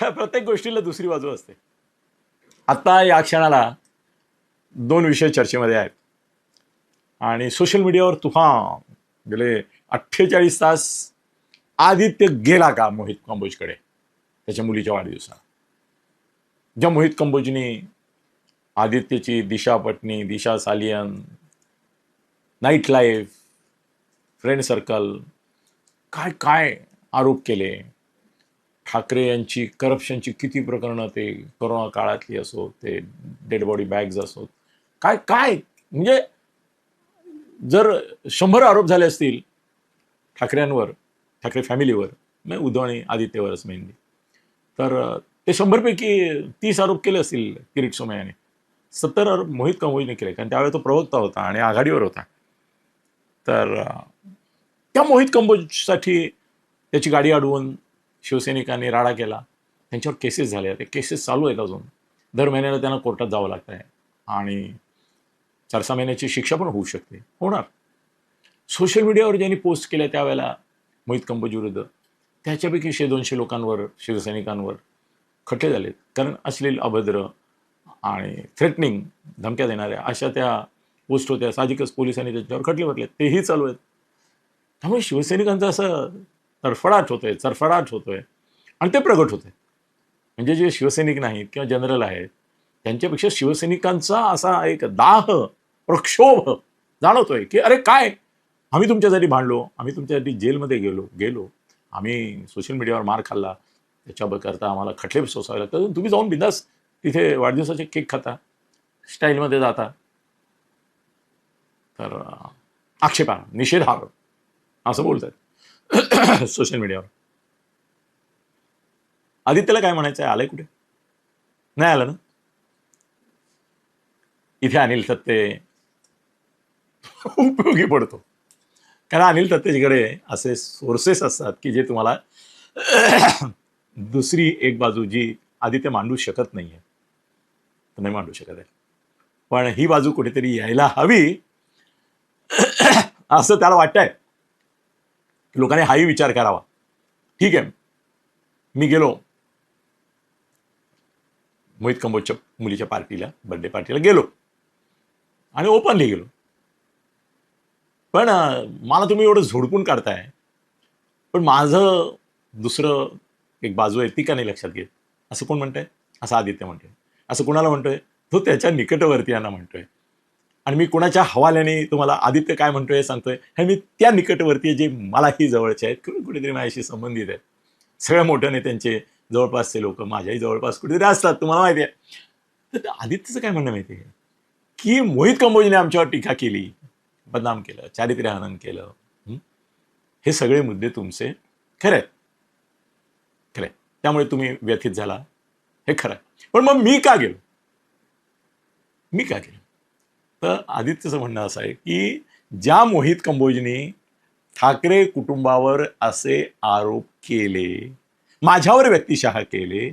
प्रत्येक गोष्टीला दुसरी बाजू असते. आता या क्षणाला 2 विषय चर्चेमध्ये आहेत आणि सोशल मीडियावर तुफान गेले 48 तास आदित्य गेला का मोहित कंबोजकडे त्याच्या मुलीच्या वाढदिवसाला. ज्या मोहित कंबोजनी आदित्यची दिशा पत्नी, Disha Salian, night life, friend circle, काय काय आरोप केले. ठाकरे यांची करप्शनची किती प्रकरणं, ते कोरोना काळातली असो, ते डेड बॉडी बॅग्स असो, काय काय म्हणजे जर 100 आरोप झाले असतील ठाकरेंवर, ठाकरे फॅमिलीवर, म्हणजे उद्धव आणि आदित्यवरच मेनली, तर ते 100 पैकी 30 आरोप केले असतील किरीट सोमय्याने. 70 आरोप मोहित कंबोजने केले, कारण त्यावेळेला तो प्रवक्ता होता आणि आघाडीवर होता. तर त्या मोहित कंबोजसाठी त्याची गाडी अडवून शिवसैनिकांनी राडा केला. त्यांच्यावर केसेस झाल्या, ते केसेस चालू आहेत अजून. दर महिन्याला त्यांना कोर्टात जावं लागतं आहे आणि 4-6 महिन्याची शिक्षा पण होऊ शकते, होणार. सोशल मीडियावर ज्यांनी पोस्ट केल्या त्यावेळेला मोहित कंबोज विरुद्ध, त्याच्यापैकी 100-200 लोकांवर, शिवसैनिकांवर खटले झालेत. कारण अश्लील, अभद्र आणि थ्रेटनिंग, धमक्या देणाऱ्या अशा त्या पोस्ट होत्या. साहजिकच पोलिसांनी त्याच्यावर खटले भरले, तेही चालू आहेत. त्यामुळे शिवसैनिकांचं असं तरफडाट होतोय आणि ते प्रगट होते. म्हणजे जे शिवसैनिक नाहीत किंवा जनरल आहेत त्यांच्यापेक्षा शिवसैनिकांचा असा एक दाह, प्रक्षोभ जाणवतोय की अरे काय, आम्ही तुमच्यासाठी भांडलो, आम्ही तुमच्यासाठी जेलमध्ये गेलो, आम्ही सोशल मीडियावर मार खाल्ला, त्याच्याकरता आम्हाला खटले सोसावे लागतात. तुम्ही जाऊन बिंदास तिथे वाढदिवसाचे केक खाता, स्टाईलमध्ये जाता. तर आक्षेपार्ह, निषेधार्ह असं बोलतात सोशल मीडियावर. आदित्यला काय म्हणायचं आहे? आलंय कुठे? नाही आलं ना. इथे अनिल थत्ते उपयोगी पडतो, कारण अनिल थत्तेकडे असे सोर्सेस असतात की जे तुम्हाला दुसरी एक बाजू जी आदित्य मांडू शकत नाहीये, नाही मांडू शकत आहे, पण ही बाजू कुठेतरी यायला हवी असं त्याला वाटतंय. लोकांनी हाही विचार करावा. ठीक आहे, मी गेलो मोहित कंबोजच्या मुलीच्या पार्टीला, बर्थडे पार्टीला गेलो आणि ओपनली गेलो, पण मला तुम्ही एवढं झोडपून काढताय, पण माझं दुसरं एक बाजू आहे ती का नाही लक्षात घेत? असं कोण म्हणतंय? असं आदित्य म्हणतोय. असं कोणाला म्हणतोय? तो त्याच्या निकटवर्तीयांना म्हणतोय. आणि मी कोणाच्या हवाल्याने तुम्हाला आदित्य काय म्हणतोय सांगतोय, हे मी त्या निकटवर्तीय जे मलाही जवळचे आहेत, कुठेतरी माझ्याशी संबंधित आहेत. सगळ्या मोठ्या नेत्यांचे जवळपासचे लोक माझ्याही जवळपास कुठेतरी असतात, तुम्हाला माहिती आहे. तर आदित्यचं काय म्हणणं माहिती आहे की मोहित कंबोजने आमच्यावर टीका केली, बदनाम केलं, चारित्र्यहनन केलं. हे सगळे मुद्दे तुमचे खरे आहेत, त्यामुळे तुम्ही व्यथित झाला, हे खरं आहे. पण मग मी का गेलो? तर आदित्यचं म्हणणं असं आहे की ज्या मोहित कंबोजने ठाकरे कुटुंबावर असे आरोप केले, माझ्यावर व्यक्तिशः केले,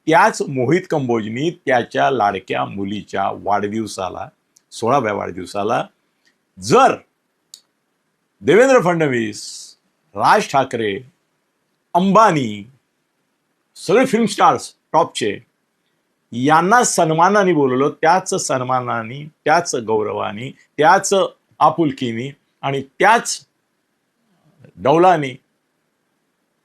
त्याच मोहित कंबोजनी त्याच्या लाडक्या मुलीच्या वाढदिवसाला, 16व्या वाढदिवसाला, जर देवेंद्र फडणवीस, राज ठाकरे, अंबानी, सगळे फिल्म स्टार्स टॉपचे यांना सन्मानाने बोलवलं, त्याच सन्मानाने, त्याच गौरवाने, त्याच आपुलकीने आणि त्याच डौलाने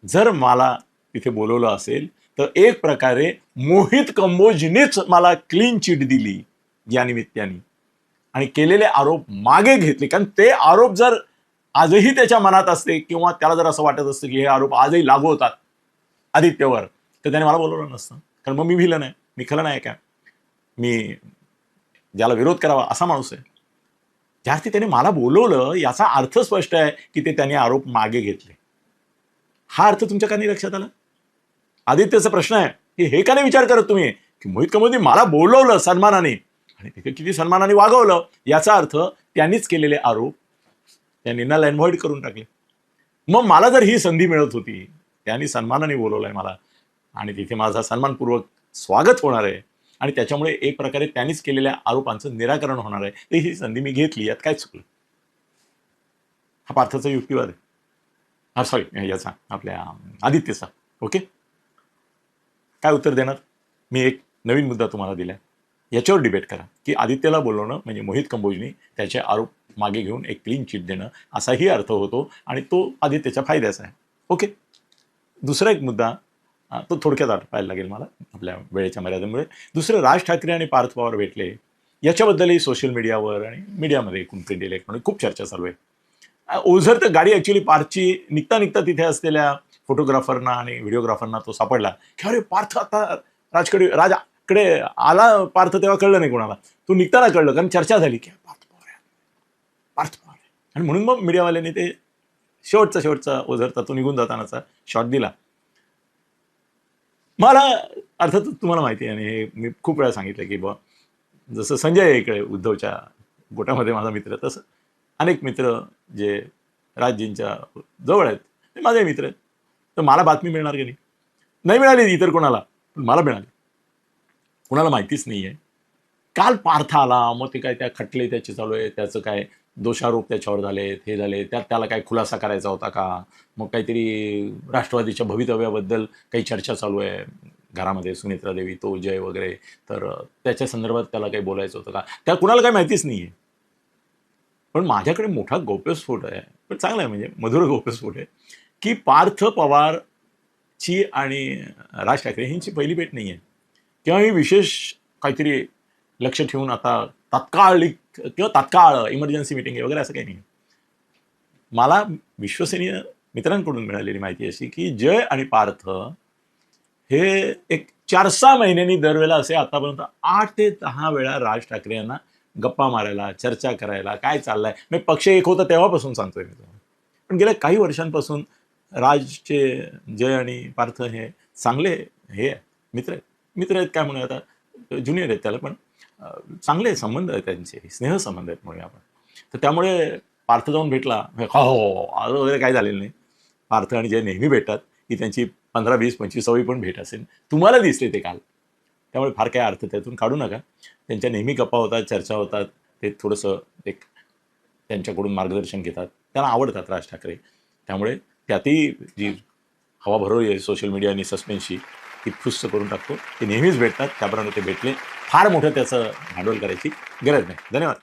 जर मला तिथे बोलवलं असेल, तर एक प्रकारे मोहित कंबोजनेच मला क्लीन चिट दिली या निमित्ताने आणि केलेले आरोप मागे घेतले. कारण ते आरोप जर आजही त्याच्या मनात असते किंवा त्याला जर असं वाटत असतं की हे आरोप आजही लागू होतात आदित्यवर, तर त्याने मला बोलवलं नसतं. कारण मग मी विलन आहे, मी खलनायक आहे, मी ज्याला विरोध करावा असा माणूस आहे. ज्या अर्थी त्याने मला बोलवलं याचा अर्थ स्पष्ट आहे की ते त्याने आरोप मागे घेतले. हा अर्थ तुमच्या का नाही लक्षात आला? आदित्यचा प्रश्न आहे की हे का नाही विचार करत तुम्ही की मोहित कंबोजने मला बोलवलं सन्मानाने आणि तिथे किती सन्मानाने वागवलं, याचा अर्थ त्यांनीच केलेले आरोप त्यांनी नल अँड व्हॉइड करून टाकले. मग मला जर ही संधी मिळत होती, त्यांनी सन्मानाने बोलवलंय मला आणि तिथे माझा सन्मानपूर्वक स्वागत होणार आहे आणि त्याच्यामुळे एक प्रकारे त्यांनीच केलेल्या आरोपांचं निराकरण होणार आहे, तर ही संधी मी घेतली, यात काय चुकलं? हा पार्थाचा युक्तिवाद आहे. सॉरी, याचा आपल्या आदित्यचा. ओके, काय उत्तर देणार? मी एक नवीन मुद्दा तुम्हाला दिला, याच्यावर डिबेट करा की आदित्यला बोलवणं म्हणजे मोहित कंबोजनी त्याचे आरोप मागे घेऊन एक क्लीन चिट देणं असाही अर्थ होतो आणि तो आदित्यच्या फायद्याचा आहे. ओके. दुसरा एक मुद्दा, तो थोडक्यात आटपायला लागेल मला आपल्या वेळेच्या मर्यादेमुळे. दुसरं, राज ठाकरे आणि पार्थ पवार भेटले याच्याबद्दलही सोशल मीडियावर आणि मीडियामध्ये एकूण प्रिंट इलेक्ट्रॉनिक खूप चर्चा चालू आहे. ओझर तर गाडी ॲक्च्युली पार्थची निघता निघता तिथे असलेल्या फोटोग्राफरना आणि व्हिडिओग्राफरना तो सापडला की अरे पार्थ आता राजकडे आला. पार्थ तेव्हा कळलं नाही कोणाला, तो निघताना कळलं, कारण चर्चा झाली की पार्थ पवार आहे, पार्थ पवार आहे. आणि म्हणून मग मीडियावाल्यांनी ते शेवटचा ओझरचा तो निघून जातानाचा शॉट दिला. मला अर्थातच तुम्हाला माहिती आहे आणि हे मी खूप वेळा सांगितलं की बा, जसं संजय इकडे उद्धवच्या गोटामध्ये माझा मित्र, तसं अनेक मित्र जे राजजींच्या जवळ आहेत ते माझे मित्र आहेत. तर मला बातमी मिळणार की नाही मिळाली इतर कोणाला, पण मला मिळाली. कोणाला माहितीच नाही आहे. काल पार्थ आला, मग ते काय त्या खटले त्याचे चालू आहे, त्याचं काय दोषारोप त्याच्यावर झालेत, हे झाले, त्याला काय खुलासा करायचा होता का, मग काहीतरी राष्ट्रवादीच्या भवितव्याबद्दल काही चर्चा चालू आहे घरामध्ये, सुनेत्रा देवी, तो जय वगैरे, तर त्याच्या संदर्भात त्याला काही बोलायचं होतं का, त्या कुणाला काही माहितीच नाही आहे. पण माझ्याकडे मोठा गौप्यस्फोट आहे, पण चांगला आहे, म्हणजे मधुर गौप्यस्फोट आहे की पार्थ पवारची आणि राज ठाकरे यांची पहिली भेट नाही आहे किंवा ही विशेष काहीतरी लक्ष ठेवून आता तात्काळ इमर्जन्सी मिटिंग आहे वगैरे असं काही नाही. मला विश्वसनीय मित्रांकडून मिळालेली माहिती अशी की जय आणि पार्थ हे एक 4-6 महिन्यांनी दरवेळेला असे आतापर्यंत 8 ते 10 वेळा राज ठाकरे यांना गप्पा मारायला, चर्चा करायला, काय चाललंय, मी पक्ष एक होता तेव्हापासून सांगतोय मी तुम्हाला. पण गेल्या काही वर्षांपासून राजचे जय आणि पार्थ हे चांगले हे मित्र आहेत काय म्हणूया, आता ज्युनियर आहेत त्याला, पण चांगले संबंध आहेत त्यांचे, स्नेहसंबंध आहेत म्हणूया आपण. तर त्यामुळे पार्थ जाऊन भेटला, हो आज वगैरे काय झालेलं नाही. पार्थ आणि जय नेहमी भेटतात, ही त्यांची 15, 20, 25वी पण भेट असेल. तुम्हाला दिसले ते काल, त्यामुळे फार काय अर्थ त्यातून काढू नका. त्यांच्या नेहमी गप्पा होतात, चर्चा होतात, ते थोडंसं एक त्यांच्याकडून मार्गदर्शन घेतात, त्यांना आवडतात राज ठाकरे. त्यामुळे त्यातही जी हवा भरवली आहे सोशल मीडिया आणि सस्पेन्सची, ती फुस्स करून टाकतो. ते नेहमीच भेटतात, त्याप्रमाणे ते भेटले. फार मोठं त्याचं भांडवल करायची गरज नाही. धन्यवाद.